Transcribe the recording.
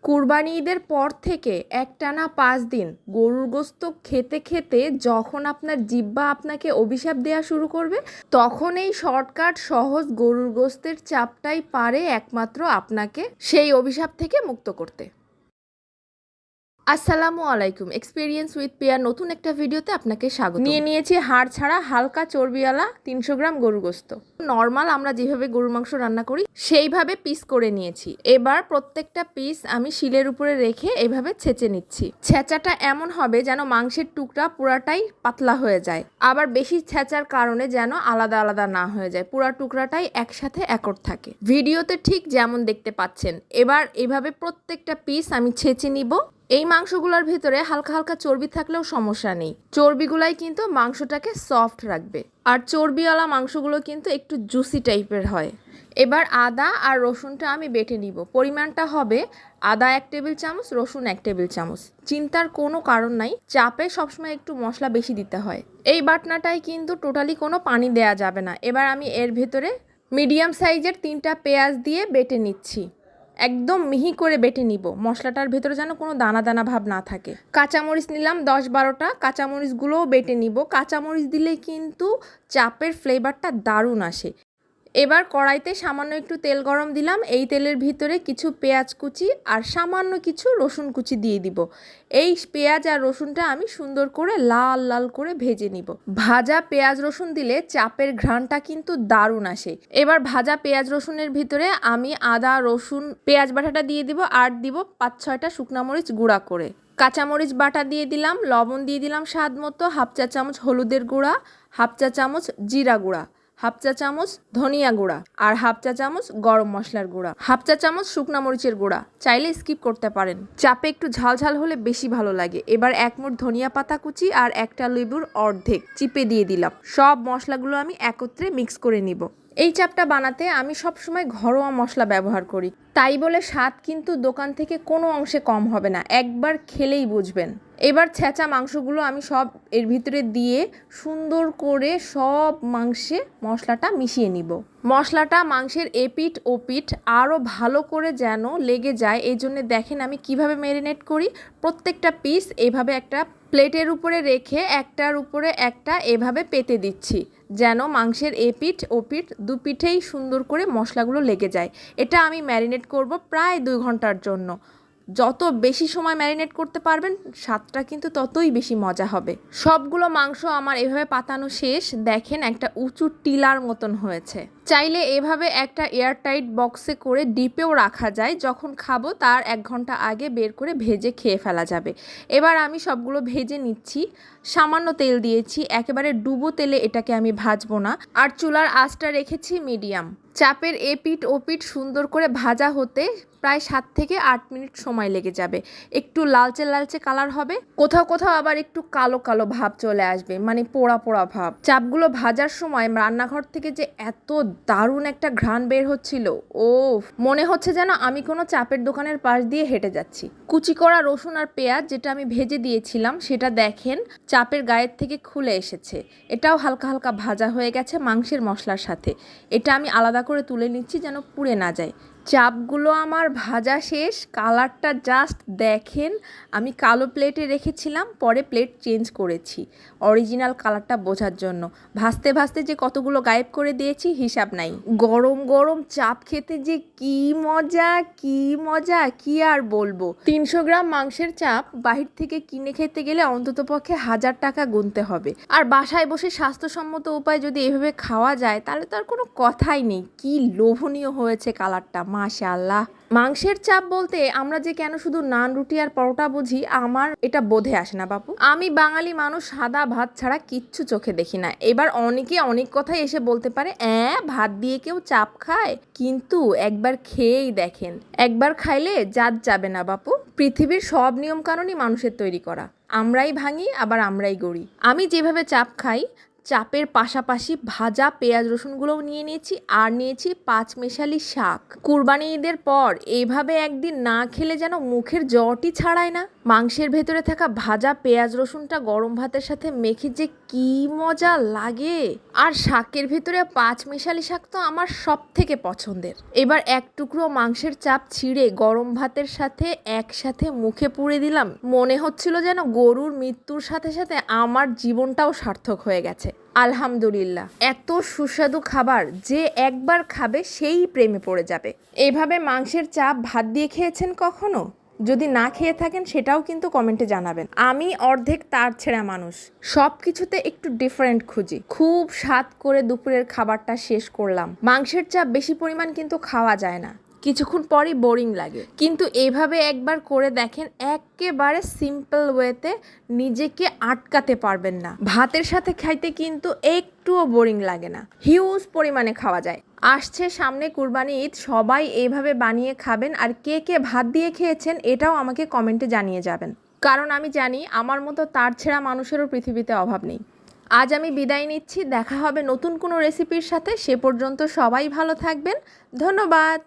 কুরবানি ঈদের পর থেকে একটানা ৫ দিন গরুর গোশত খেতে খেতে যখন আপনার জিহ্বা আপনাকে অভিশাপ দেয়া শুরু করবে, তখন এই শর্টকাট সহজ গরুর গোশতের চাপটাই পারে একমাত্র আপনাকে সেই অভিশাপ থেকে মুক্ত করতে। আসসালামু আলাইকুম, এক্সপিরিয়েন্স উইথ পিয়ার নতুন একটা ভিডিওতে আপনাকে স্বাগত। নিয়েছি হাড় ছাড়া হালকা চর্বিওয়ালা ৩০০ গ্রাম গরুর গোশত। নর্মাল আমরা যেভাবে গরুর মাংস রান্না করি সেইভাবে পিস করে নিয়েছি। এবার প্রত্যেকটা পিস আমি শিলের উপরে রেখে এভাবে ছেঁচে নিচ্ছি। ছেঁচাটা এমন হবে যেন মাংসের টুকরা পুরাটাই পাতলা হয়ে যায়, আবার বেশি ছেঁচার কারণে যেন আলাদা আলাদা না হয়ে যায়, পুরা টুকরাটাই একসাথে একট থাকে। ভিডিওতে ঠিক যেমন দেখতে পাচ্ছেন। এবার এভাবে প্রত্যেকটা পিস আমি ছেঁচে নিব। এই মাংসগুলোর ভিতরে হালকা হালকা চর্বি থাকলেও সমস্যা নেই, চর্বিগুলাই কিন্তু মাংসটাকে সফট রাখবে। আর চর্বিওয়ালা মাংসগুলো কিন্তু একটু জুসি টাইপের হয়। এবার আদা আর রসুনটা আমি বেটে নিব। পরিমাণটা হবে আদা 1 টেবিল চামচ, রসুন 1 টেবিল চামচ। চিন্তার কোনো কারণ নাই, চাপে সবসময় একটু মশলা বেশি দিতে হয়। এই বাটনাটাই কিন্তু টোটালি কোনো পানি দেয়া যাবে না। এবার আমি এর ভেতরে মিডিয়াম সাইজের 3টা পেঁয়াজ দিয়ে বেটে নিচ্ছি। একদম মিহি করে বেটে নিব, মশলাটার ভেতরে যেন কোনো দানা দানা ভাব না থাকে। কাঁচামরিচ নিলাম 10-12টা, কাঁচামরিচগুলোও বেটে নিব। কাঁচামরিচ দিলে কিন্তু চাপের ফ্লেভারটা দারুণ আসে। এবার কড়াইতে সামান্য একটু তেল গরম দিলাম। এই তেলের ভিতরে কিছু পেঁয়াজ কুচি আর সামান্য কিছু রসুন কুচি দিয়ে দিব। এই পেঁয়াজ আর রসুনটা আমি সুন্দর করে লাল লাল করে ভেজে নিব। ভাজা পেঁয়াজ রসুন দিলে চাপের ঘ্রাণটা কিন্তু দারুণ আসে। এবার ভাজা পেঁয়াজ রসুনের ভিতরে আমি আদা রসুন পেঁয়াজ বাটাটা দিয়ে দিব, আর দিব 5-6টা শুকনা মরিচ গুঁড়া করে। কাঁচামরিচ বাটা দিয়ে দিলাম, লবণ দিয়ে দিলাম স্বাদ মতো, 1/2 চা চামচ হলুদের গুঁড়া, 1/2 চা চামচ জিরা গুঁড়া, 1/2 চা চামচ ধনিয়া গুঁড়া, আর 1/2 চা চামচ গরম মশলার গুঁড়া, 1/2 চা চামচ শুকনা মরিচের গুঁড়া। চাইলে স্কিপ করতে পারেন, চাপে একটু ঝাল ঝাল হলে বেশি ভালো লাগে। এবার 1 মুঠ ধনিয়া পাতা কুচি আর একটা লেবুর অর্ধেক চিপে দিয়ে দিলাম। সব মশলাগুলো আমি একত্রে মিক্স করে নিব। এই চাপটা বানাতে আমি সবসময় ঘরোয়া মশলা ব্যবহার করি, তাই বলে স্বাদ কিন্তু দোকান থেকে কোনো অংশে কম হবে না, একবার খেলেই বুঝবেন। এবার ছেঁচা মাংসগুলো আমি সব এর ভিতরে দিয়ে সুন্দর করে সব মাংসে মশলাটা মিশিয়ে নিব। মশলাটা মাংসের এপিঠ ওপিঠ আরও ভালো করে যেন লেগে যায়, এই জন্য দেখেন আমি কিভাবে ম্যারিনেট করি। প্রত্যেকটা পিস এভাবে একটা প্লেটের উপরে রেখে একটার উপরে একটা এভাবে পেতে দিচ্ছি, যেন মাংসের এপিঠ ওপিঠ দুপিঠেই সুন্দর করে মশলাগুলো লেগে যায়। এটা আমি ম্যারিনেট করব প্রায় 2 ঘন্টার জন্য। যত বেশি সময় ম্যারিনেট করতে পারবেন স্বাদটা কিন্তু ততই বেশি মজা হবে। সবগুলো মাংস আমার এভাবে পাতানো শেষ। দেখেন একটা উঁচু টিলার মতন হয়েছে। চাইলে এভাবে একটা এয়ারটাইট বক্সে করে ডিপেও রাখা যায়, যখন খাবো তার 1 ঘন্টা আগে বের করে ভেজে খেয়ে ফেলা যাবে। এবার আমি সবগুলো ভেজে নিচ্ছি। সামান্য তেল দিয়েছি, একেবারে ডুবো তেলে এটাকে আমি ভাজবো না। আর চুলার আঁচটা রেখেছি মিডিয়াম। চাপের এপিঠ ওপিঠ সুন্দর করে ভাজা হতে প্রায় 7 থেকে 8 মিনিট সময় লেগে যাবে। একটু লালচে লালচে কালার হবে, কোথাও কোথাও আবার একটু কালো কালো ভাব চলে আসবে, মানে পোড়া পোড়া ভাব। চাপগুলো ভাজার সময় রান্নাঘর থেকে যে এত দারুণ একটা ঘ্রাণ বের হচ্ছিল, ও মনে হচ্ছে যেন আমি কোনো চাপের দোকানের পাশ দিয়ে হেঁটে যাচ্ছি। কুচি করা রসুন আর পেঁয়াজ যেটা আমি ভেজে দিয়েছিলাম সেটা দেখেন চাপের গায়ের থেকে খুলে এসেছে। এটাও হালকা হালকা ভাজা হয়ে গেছে মাংসের মশলার সাথে। এটা আমি আলাদা করে তুলে নিচ্ছি যেন পুড়ে না যায়। চাপগুলো আমার ভাজা শেষ, কালারটা জাস্ট দেখেন। আমি কালো প্লেটে রেখেছিলাম, পরে প্লেট চেঞ্জ করেছি অরিজিনাল কালারটা বোঝার জন্য। ভাজতে ভাজতে যে কতগুলো গায়েব করে দিয়েছি হিসাব নাই। গরম গরম চাপ খেতে যে কি মজা কি মজা, কি আর বলবো। 300 গ্রাম মাংসের চাপ বাহির থেকে কিনে খেতে গেলে অন্ততপক্ষে 1000 টাকা গুনতে হবে। আর বাসায় বসে স্বাস্থ্যসম্মত উপায় যদি এভাবে খাওয়া যায় তাহলে তো আর কোনো কথাই নেই। কি লোভনীয় হয়েছে কালারটা, মাশাআল্লাহ। মাংসের চাপ বলতে আমরা যে কেন শুধু নান রুটি আর পরোটা বুঝি, আমার এটা বোধে আসে না বাপু। আমি বাঙালি মানুষ, সাদা ভাত ছাড়া কিচ্ছু চোখে দেখি না। এবার অনেকে অনেক কথাই এসে বলতে পারে, ভাত দিয়ে কেউ চাপ খায়? কিন্তু একবার খেয়েই দেখেন, একবার খাইলে জাত যাবে না বাপু। পৃথিবীর সব নিয়ম কানুনই মানুষের তৈরি করা, আমরাই ভাঙি আবার আমরাই গড়ি। আমি যেভাবে চাপ খাই চাপের পাশাপাশি ভাজা পেঁয়াজ রসুনগুলোও নিয়ে নিয়েছি আর নিয়েছি পাঁচমেশালি শাক। কুরবানি ঈদের পর এইভাবে একদিন না খেলে যেন মুখের জটই ছাড়ায় না। মাংসের ভেতরে থাকা ভাজা পেঁয়াজ রসুনটা গরম ভাতের সাথে মেখে যে কি মজা লাগে। আর শাকের ভেতরে পাঁচমেশালি শাক তো আমার সব থেকে পছন্দের। এবার এক টুকরো মাংসের চাপ ছিঁড়ে গরম ভাতের সাথে একসাথে মুখে পুরে দিলাম। মনে হচ্ছিল যেন গরুর মৃত্যুর সাথে সাথে আমার জীবনটাও সার্থক হয়ে গেছে। আলহামদুলিল্লাহ, এত সুস্বাদু খাবার যে একবার খাবে সেই প্রেমে পড়ে যাবে। এইভাবে মাংসের চাপ ভাত দিয়ে খেয়েছেন কখনো? যদি না খেয়ে থাকেন সেটাও কিন্তু কমেন্টে জানাবেন। আমি অর্ধেক তার ছেঁড়া মানুষ, সব কিছুতে একটু ডিফারেন্ট খুঁজি। খুব স্বাদ করে দুপুরের খাবারটা শেষ করলাম। মাংসের চাপ বেশি পরিমাণ কিন্তু খাওয়া যায় না, কিছুক্ষণ পরই বোরিং লাগে। কিন্তু এইভাবে একবার করে দেখেন, একেবারে সিম্পল ওয়েতে নিজেকে আটকাতে পারবেন না। ভাতের সাথে খাইতে কিন্তু একটুও বোরিং লাগে না, হিউজ পরিমাণে খাওয়া যায়। আসছে সামনে কুরবানি ঈদ, সবাই এইভাবে বানিয়ে খাবেন। আর কে কে ভাত দিয়ে খেয়েছেন এটাও আমাকে কমেন্টে জানিয়ে যাবেন, কারণ আমি জানি আমার মতো তার ছেঁড়া মানুষেরও পৃথিবীতে অভাব নেই। আজ আমি বিদায় নিচ্ছি, দেখা হবে নতুন কোনো রেসিপির সাথে। সে পর্যন্ত সবাই ভালো থাকবেন। ধন্যবাদ।